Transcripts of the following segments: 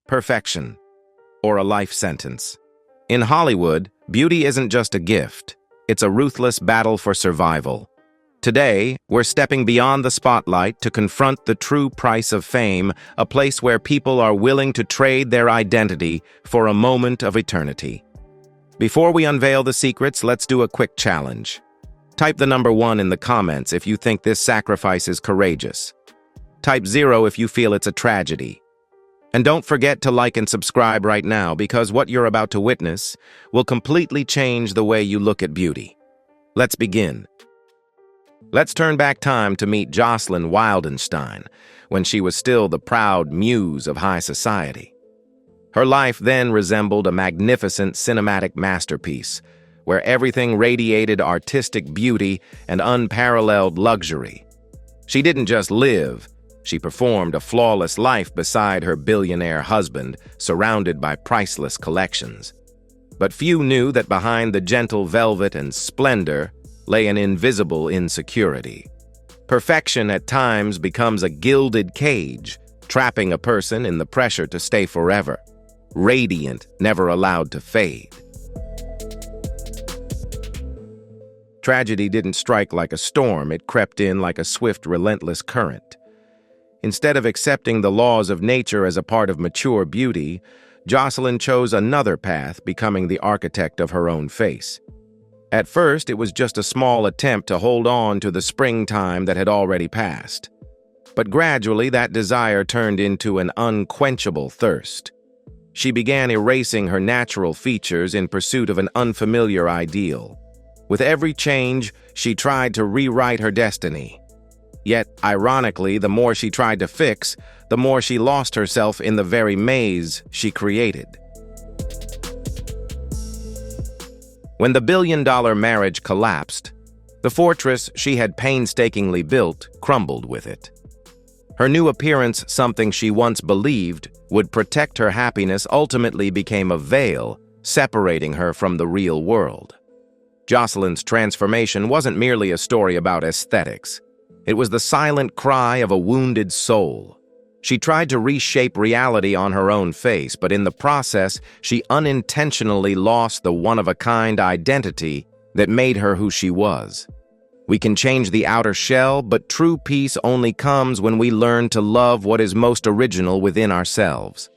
perfection, or a life sentence. In Hollywood, beauty isn't just a gift, it's a ruthless battle for survival. Today, we're stepping beyond the spotlight to confront the true price of fame, a place where people are willing to trade their identity for a moment of eternity. Before we unveil the secrets, let's do a quick challenge. Type the number 1 in the comments if you think this sacrifice is courageous. Type 0 if you feel it's a tragedy. And don't forget to like and subscribe right now, because what you're about to witness will completely change the way you look at beauty. Let's begin. Let's turn back time to meet Jocelyn Wildenstein, when she was still the proud muse of high society. Her life then resembled a magnificent cinematic masterpiece, where everything radiated artistic beauty and unparalleled luxury. She didn't just live, she performed a flawless life beside her billionaire husband, surrounded by priceless collections. But few knew that behind the gentle velvet and splendor lay an invisible insecurity. Perfection at times becomes a gilded cage, trapping a person in the pressure to stay forever, radiant, never allowed to fade. Tragedy didn't strike like a storm, it crept in like a swift, relentless current. Instead of accepting the laws of nature as a part of mature beauty, Jocelyn chose another path, becoming the architect of her own face. At first, it was just a small attempt to hold on to the springtime that had already passed. But gradually, that desire turned into an unquenchable thirst. She began erasing her natural features in pursuit of an unfamiliar ideal. With every change, she tried to rewrite her destiny. Yet, ironically, the more she tried to fix, the more she lost herself in the very maze she created. When the billion-dollar marriage collapsed, the fortress she had painstakingly built crumbled with it. Her new appearance, something she once believed would protect her happiness, ultimately became a veil, separating her from the real world. Jocelyn's transformation wasn't merely a story about aesthetics. It was the silent cry of a wounded soul. She tried to reshape reality on her own face, but in the process, she unintentionally lost the one-of-a-kind identity that made her who she was. We can change the outer shell, but true peace only comes when we learn to love what is most original within ourselves.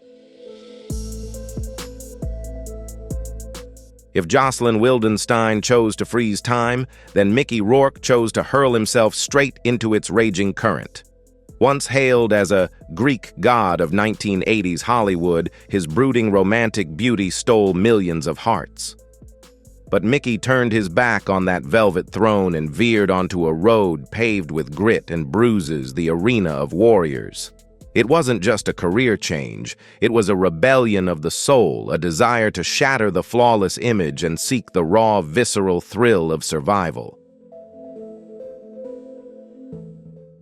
If Jocelyn Wildenstein chose to freeze time, then Mickey Rourke chose to hurl himself straight into its raging current. Once hailed as a Greek god of 1980s Hollywood, his brooding romantic beauty stole millions of hearts. But Mickey turned his back on that velvet throne and veered onto a road paved with grit and bruises, the arena of warriors. It wasn't just a career change, it was a rebellion of the soul, a desire to shatter the flawless image and seek the raw, visceral thrill of survival.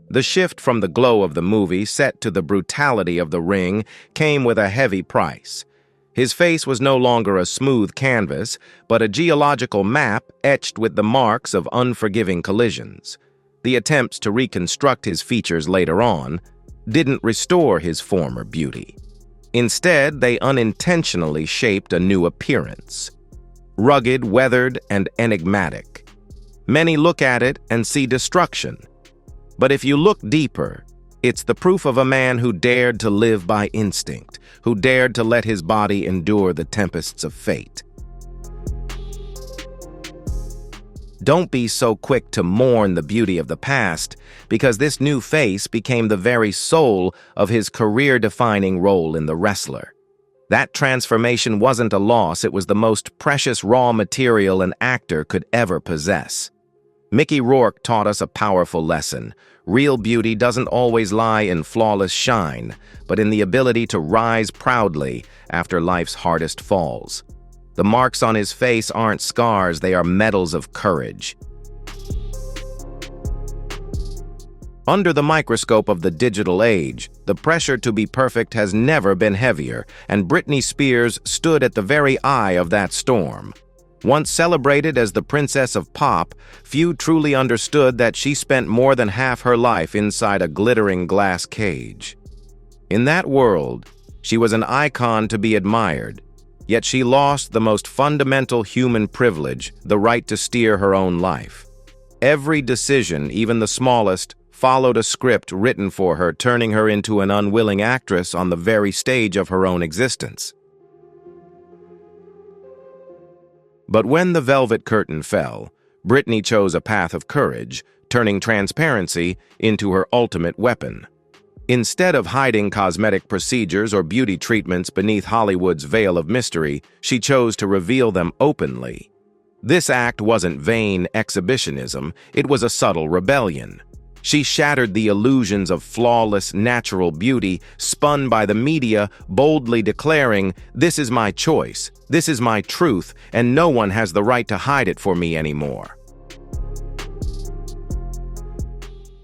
The shift from the glow of the movie set to the brutality of the ring came with a heavy price. His face was no longer a smooth canvas, but a geological map etched with the marks of unforgiving collisions. The attempts to reconstruct his features later on didn't restore his former beauty. Instead, they unintentionally shaped a new appearance. Rugged, weathered, and enigmatic. Many look at it and see destruction. But if you look deeper, it's the proof of a man who dared to live by instinct, who dared to let his body endure the tempests of fate. Don't be so quick to mourn the beauty of the past, because this new face became the very soul of his career-defining role in The Wrestler. That transformation wasn't a loss, it was the most precious raw material an actor could ever possess. Mickey Rourke taught us a powerful lesson. Real beauty doesn't always lie in flawless shine, but in the ability to rise proudly after life's hardest falls. The marks on his face aren't scars, they are medals of courage. Under the microscope of the digital age, the pressure to be perfect has never been heavier, and Britney Spears stood at the very eye of that storm. Once celebrated as the Princess of Pop, few truly understood that she spent more than half her life inside a glittering glass cage. In that world, She was an icon to be admired, yet she lost the most fundamental human privilege, the right to steer her own life. Every decision, even the smallest, followed a script written for her, turning her into an unwilling actress on the very stage of her own existence. But when the velvet curtain fell, Britney chose a path of courage, turning transparency into her ultimate weapon. Instead of hiding cosmetic procedures or beauty treatments beneath Hollywood's veil of mystery, she chose to reveal them openly. This act wasn't vain exhibitionism, it was a subtle rebellion. She shattered the illusions of flawless, natural beauty spun by the media, boldly declaring, "This is my choice, this is my truth, and no one has the right to hide it for me anymore."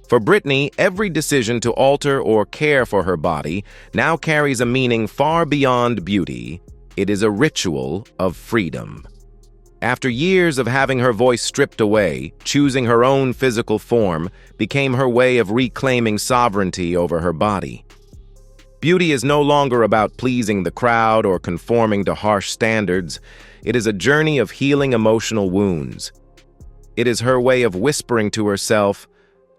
For Britney, every decision to alter or care for her body now carries a meaning far beyond beauty. It is a ritual of freedom. After years of having her voice stripped away, choosing her own physical form became her way of reclaiming sovereignty over her body. Beauty is no longer about pleasing the crowd or conforming to harsh standards. It is a journey of healing emotional wounds. It is her way of whispering to herself,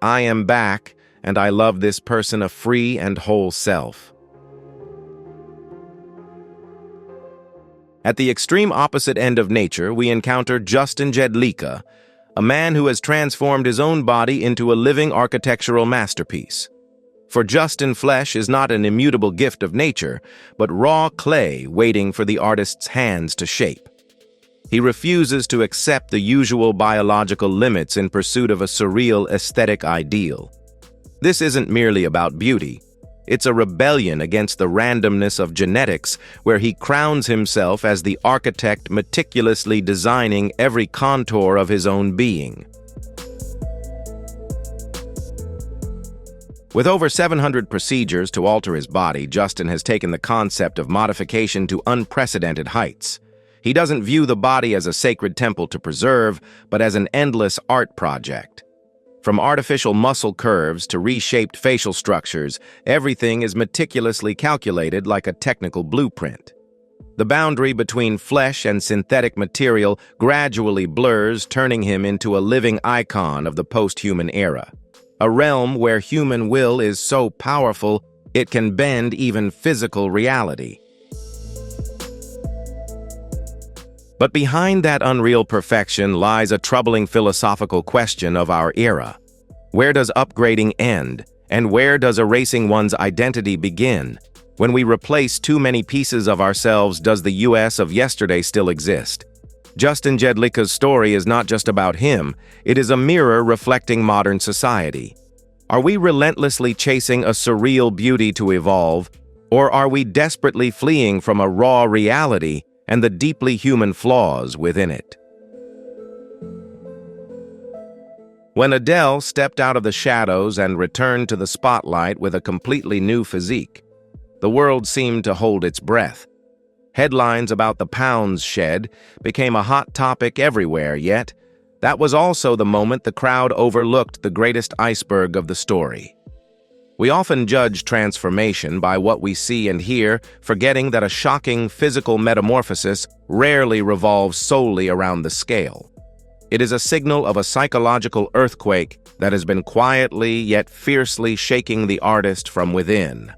"I am back, and I love this person a free and whole self." At the extreme opposite end of nature, we encounter Justin Jedlicka, a man who has transformed his own body into a living architectural masterpiece. For Justin, flesh is not an immutable gift of nature, but raw clay waiting for the artist's hands to shape. He refuses to accept the usual biological limits in pursuit of a surreal aesthetic ideal. This isn't merely about beauty. It's a rebellion against the randomness of genetics, where he crowns himself as the architect meticulously designing every contour of his own being. With over 700 procedures to alter his body, Justin has taken the concept of modification to unprecedented heights. He doesn't view the body as a sacred temple to preserve, but as an endless art project. From artificial muscle curves to reshaped facial structures, everything is meticulously calculated like a technical blueprint. The boundary between flesh and synthetic material gradually blurs, turning him into a living icon of the post-human era. A realm where human will is so powerful, it can bend even physical reality. But behind that unreal perfection lies a troubling philosophical question of our era. Where does upgrading end, and where does erasing one's identity begin? When we replace too many pieces of ourselves, does the US of yesterday still exist? Justin Jedlicka's story is not just about him, it is a mirror reflecting modern society. Are we relentlessly chasing a surreal beauty to evolve, or are we desperately fleeing from a raw reality and the deeply human flaws within it? When Adele stepped out of the shadows and returned to the spotlight with a completely new physique, the world seemed to hold its breath. Headlines about the pounds shed became a hot topic everywhere, yet that was also the moment the crowd overlooked the greatest iceberg of the story. We often judge transformation by what we see and hear, forgetting that a shocking physical metamorphosis rarely revolves solely around the scale. It is a signal of a psychological earthquake that has been quietly yet fiercely shaking the artist from within.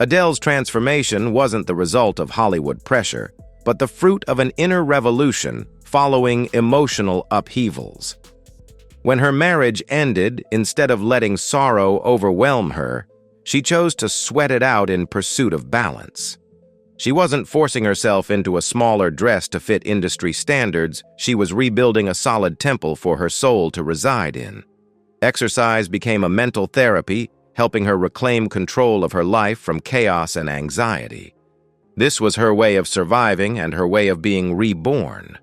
Adele's transformation wasn't the result of Hollywood pressure, but the fruit of an inner revolution following emotional upheavals. When her marriage ended, instead of letting sorrow overwhelm her, she chose to sweat it out in pursuit of balance. She wasn't forcing herself into a smaller dress to fit industry standards, she was rebuilding a solid temple for her soul to reside in. Exercise became a mental therapy, helping her reclaim control of her life from chaos and anxiety. This was her way of surviving and her way of being reborn.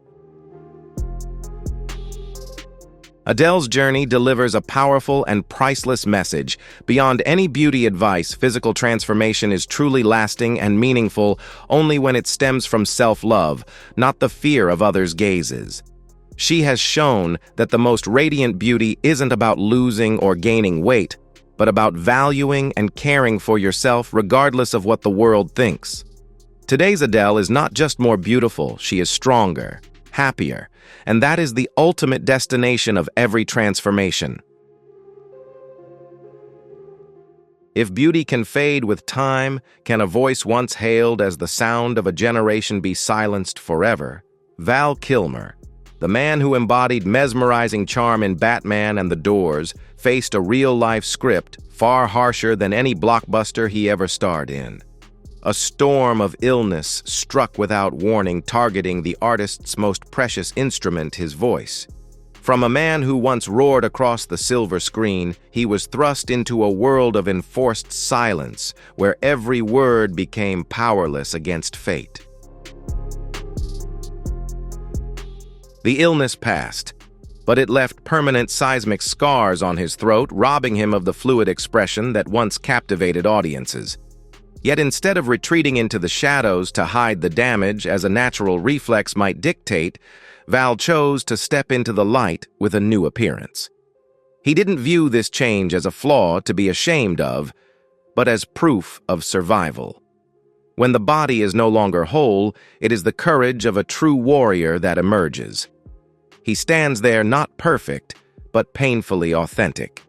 Adele's journey delivers a powerful and priceless message. Beyond any beauty advice, physical transformation is truly lasting and meaningful only when it stems from self-love, not the fear of others' gazes. She has shown that the most radiant beauty isn't about losing or gaining weight, but about valuing and caring for yourself regardless of what the world thinks. Today's Adele is not just more beautiful, she is stronger, happier, and that is the ultimate destination of every transformation. If beauty can fade with time, can a voice once hailed as the sound of a generation be silenced forever? Val Kilmer, the man who embodied mesmerizing charm in Batman and The Doors, faced a real-life script far harsher than any blockbuster he ever starred in. A storm of illness struck without warning, targeting the artist's most precious instrument, his voice. From a man who once roared across the silver screen, he was thrust into a world of enforced silence, where every word became powerless against fate. The illness passed, but it left permanent seismic scars on his throat, robbing him of the fluid expression that once captivated audiences. Yet instead of retreating into the shadows to hide the damage as a natural reflex might dictate, Val chose to step into the light with a new appearance. He didn't view this change as a flaw to be ashamed of, but as proof of survival. When the body is no longer whole, it is the courage of a true warrior that emerges. He stands there not perfect, but painfully authentic.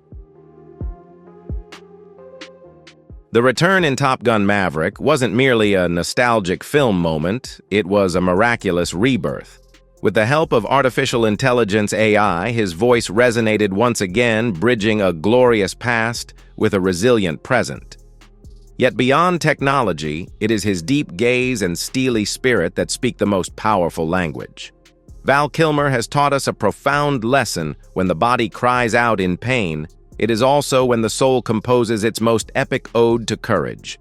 The return in Top Gun Maverick wasn't merely a nostalgic film moment, it was a miraculous rebirth. With the help of artificial intelligence AI, his voice resonated once again, bridging a glorious past with a resilient present. Yet beyond technology, it is his deep gaze and steely spirit that speak the most powerful language. Val Kilmer has taught us a profound lesson: when the body cries out in pain, it is also when the soul composes its most epic ode to courage.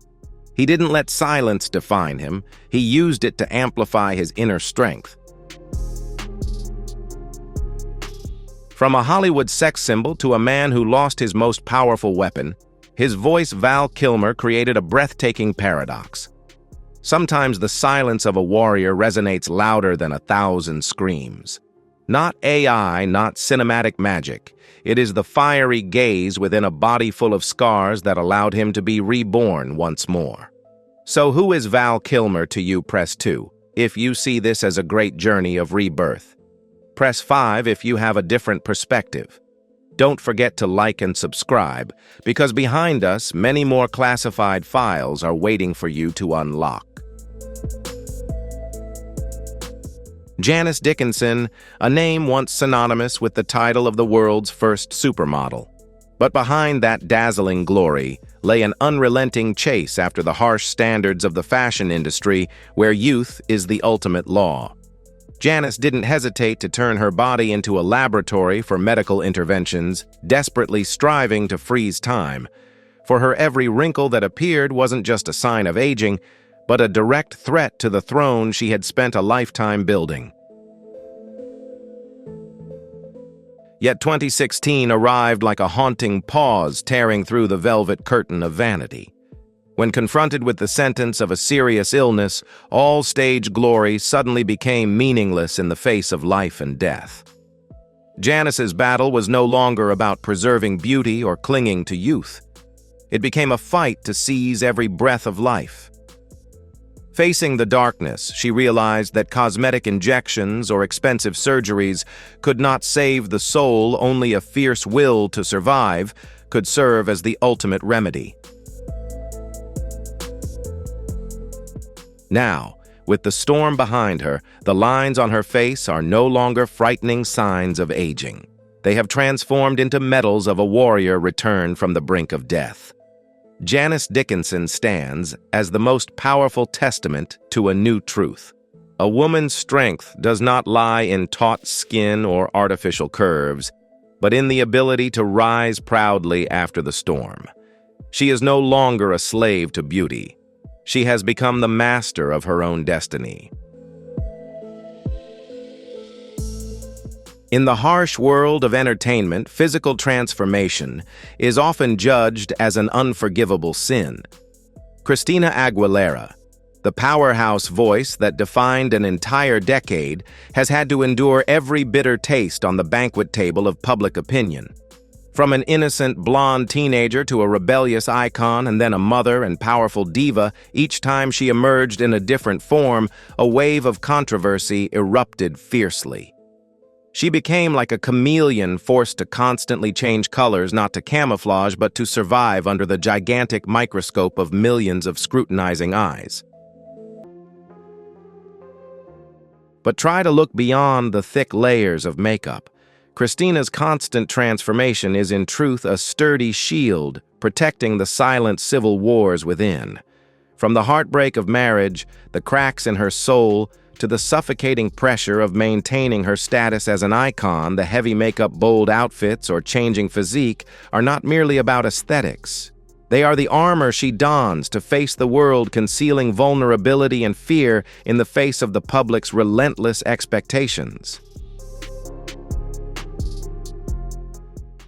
He didn't let silence define him, he used it to amplify his inner strength. From a Hollywood sex symbol to a man who lost his most powerful weapon, his voice, Val Kilmer, created a breathtaking paradox. Sometimes the silence of a warrior resonates louder than 1,000 screams. Not AI, not cinematic magic. It is the fiery gaze within a body full of scars that allowed him to be reborn once more. So who is Val Kilmer to you? Press 2 if you see this as a great journey of rebirth. Press 5 if you have a different perspective. Don't forget to like and subscribe, because behind us, many more classified files are waiting for you to unlock. Janice Dickinson, a name once synonymous with the title of the world's first supermodel. But behind that dazzling glory lay an unrelenting chase after the harsh standards of the fashion industry, where youth is the ultimate law. Janice didn't hesitate to turn her body into a laboratory for medical interventions, desperately striving to freeze time. For her, every wrinkle that appeared wasn't just a sign of aging, but a direct threat to the throne she had spent a lifetime building. Yet 2016 arrived like a haunting pause tearing through the velvet curtain of vanity. When confronted with the sentence of a serious illness, all stage glory suddenly became meaningless in the face of life and death. Janice's battle was no longer about preserving beauty or clinging to youth. It became a fight to seize every breath of life. Facing the darkness, she realized that cosmetic injections or expensive surgeries could not save the soul. Only a fierce will to survive could serve as the ultimate remedy. Now, with the storm behind her, the lines on her face are no longer frightening signs of aging. They have transformed into medals of a warrior returned from the brink of death. Janice Dickinson stands as the most powerful testament to a new truth. A woman's strength does not lie in taut skin or artificial curves, but in the ability to rise proudly after the storm. She is no longer a slave to beauty. She has become the master of her own destiny. In the harsh world of entertainment, physical transformation is often judged as an unforgivable sin. Christina Aguilera, the powerhouse voice that defined an entire decade, has had to endure every bitter taste on the banquet table of public opinion. From an innocent, blonde teenager to a rebellious icon and then a mother and powerful diva, each time she emerged in a different form, a wave of controversy erupted fiercely. She became like a chameleon forced to constantly change colors not to camouflage but to survive under the gigantic microscope of millions of scrutinizing eyes. But try to look beyond the thick layers of makeup. Christina's constant transformation is in truth a sturdy shield, protecting the silent civil wars within. From the heartbreak of marriage, the cracks in her soul, to the suffocating pressure of maintaining her status as an icon, the heavy makeup, bold outfits, or changing physique are not merely about aesthetics. They are the armor she dons to face the world, concealing vulnerability and fear in the face of the public's relentless expectations.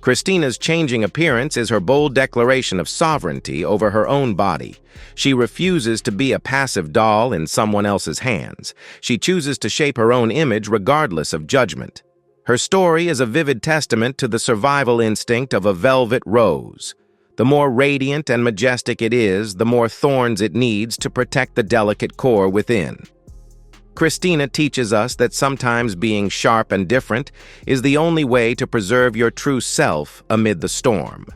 Christina's changing appearance is her bold declaration of sovereignty over her own body. She refuses to be a passive doll in someone else's hands. She chooses to shape her own image regardless of judgment. Her story is a vivid testament to the survival instinct of a velvet rose. The more radiant and majestic it is, the more thorns it needs to protect the delicate core within. Christina teaches us that sometimes being sharp and different is the only way to preserve your true self amid the storm.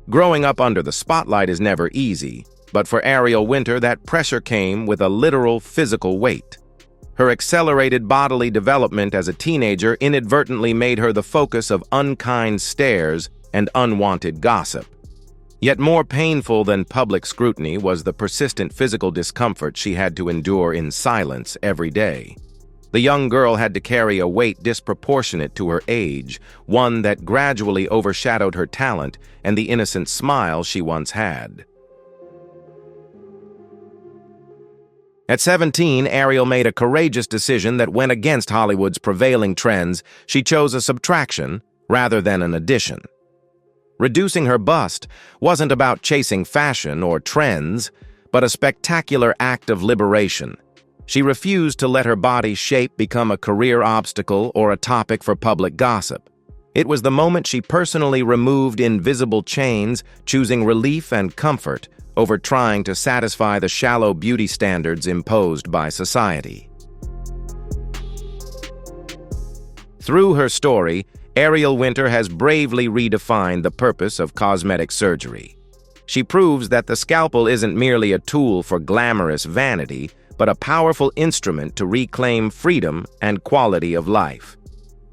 Growing up under the spotlight is never easy, but for Ariel Winter that pressure came with a literal physical weight. Her accelerated bodily development as a teenager inadvertently made her the focus of unkind stares and unwanted gossip. Yet more painful than public scrutiny was the persistent physical discomfort she had to endure in silence every day. The young girl had to carry a weight disproportionate to her age, one that gradually overshadowed her talent and the innocent smile she once had. At 17, Ariel made a courageous decision that went against Hollywood's prevailing trends. She chose a subtraction rather than an addition. Reducing her bust wasn't about chasing fashion or trends, but a spectacular act of liberation. She refused to let her body's shape become a career obstacle or a topic for public gossip. It was the moment she personally removed invisible chains, choosing relief and comfort over trying to satisfy the shallow beauty standards imposed by society. Through her story, Ariel Winter has bravely redefined the purpose of cosmetic surgery. She proves that the scalpel isn't merely a tool for glamorous vanity, but a powerful instrument to reclaim freedom and quality of life.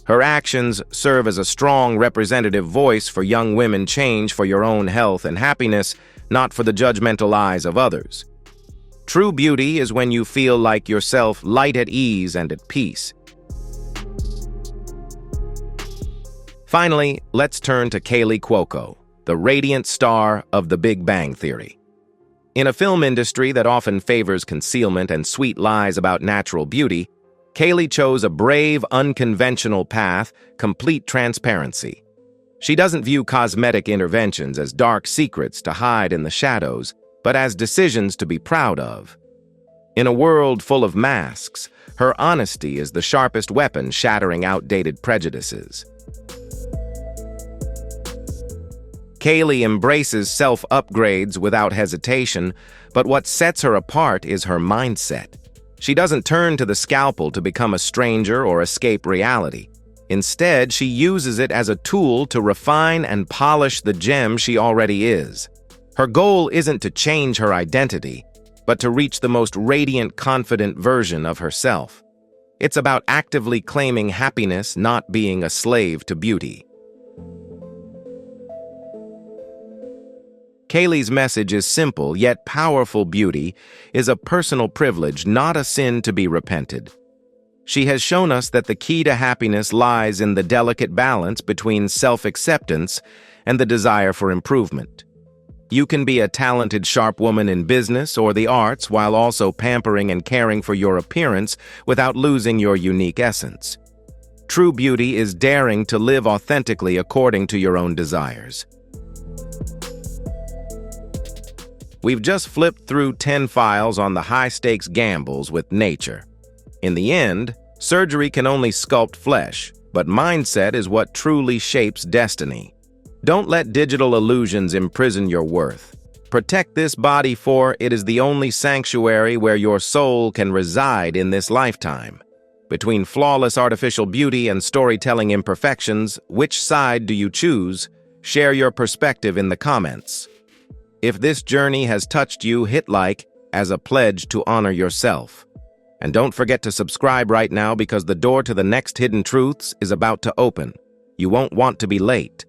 Her actions serve as a strong representative voice for young women. Change for your own health and happiness, not for the judgmental eyes of others. True beauty is when you feel like yourself, light at ease and at peace. Finally, let's turn to Kaley Cuoco, the radiant star of The Big Bang Theory. In a film industry that often favors concealment and sweet lies about natural beauty, Kaley chose a brave, unconventional path, complete transparency. She doesn't view cosmetic interventions as dark secrets to hide in the shadows, but as decisions to be proud of. In a world full of masks, her honesty is the sharpest weapon shattering outdated prejudices. Kaley embraces self-upgrades without hesitation, but what sets her apart is her mindset. She doesn't turn to the scalpel to become a stranger or escape reality. Instead, she uses it as a tool to refine and polish the gem she already is. Her goal isn't to change her identity, but to reach the most radiant, confident version of herself. It's about actively claiming happiness, not being a slave to beauty. Kaley's message is simple, yet powerful. Beauty is a personal privilege, not a sin to be repented. She has shown us that the key to happiness lies in the delicate balance between self-acceptance and the desire for improvement. You can be a talented, sharp woman in business or the arts while also pampering and caring for your appearance without losing your unique essence. True beauty is daring to live authentically according to your own desires. We've just flipped through 10 files on the high-stakes gambles with nature. In the end, surgery can only sculpt flesh, but mindset is what truly shapes destiny. Don't let digital illusions imprison your worth. Protect this body, for it is the only sanctuary where your soul can reside in this lifetime. Between flawless artificial beauty and storytelling imperfections, which side do you choose? Share your perspective in the comments. If this journey has touched you, hit like as a pledge to honor yourself. And don't forget to subscribe right now, because the door to the next hidden truths is about to open. You won't want to be late.